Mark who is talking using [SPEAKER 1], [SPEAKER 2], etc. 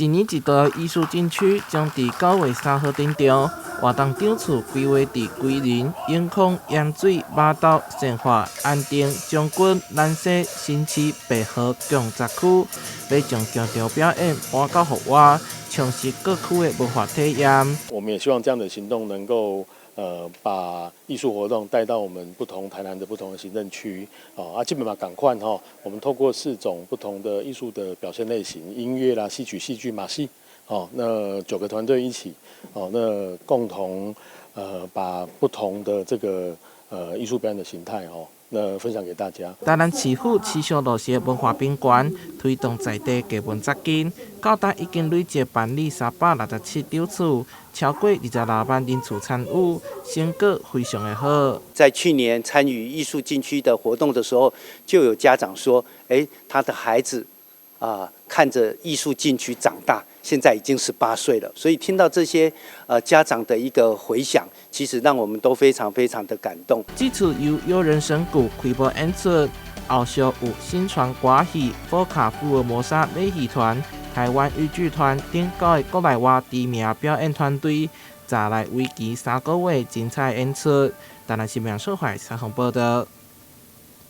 [SPEAKER 1] 一年一度的艺术禁区将伫9月3号登场，活动场次规划伫桂林、永康、盐水、马斗、善化、安定、将军、南西、新市、白河共10区，要将强调表演搬到户外，充实各区的文化体验。
[SPEAKER 2] 我们也希望这样的行动能够把艺术活动带到我们台南的不同的行政区基本上赶快我们透过4种不同的艺术的表现类型，音乐啦、戏曲、戏剧、马戏那9个团队一起那共同把不同的这个艺术表演的形态那分享给大家。
[SPEAKER 1] 台南市府持续落实文化宾馆，推动在地艺文扎根，到达已经累计办理367场次，超过26万人次参与，成果非常的好。
[SPEAKER 3] 在去年参与艺术禁区的活动的时候，就有家长说，他的孩子看着艺术禁区长大，现在已经18岁了。所以听到这些家长的一个回响，其实让我们都非常非常的感动。
[SPEAKER 1] 这次由有人神鼓开播演出，后续有新传歌戏、福卡福尔摩沙马戏团、台湾豫剧团等9个国内外知名表演团队，再来为期3个月精彩演出。台南新闻社会采访报道。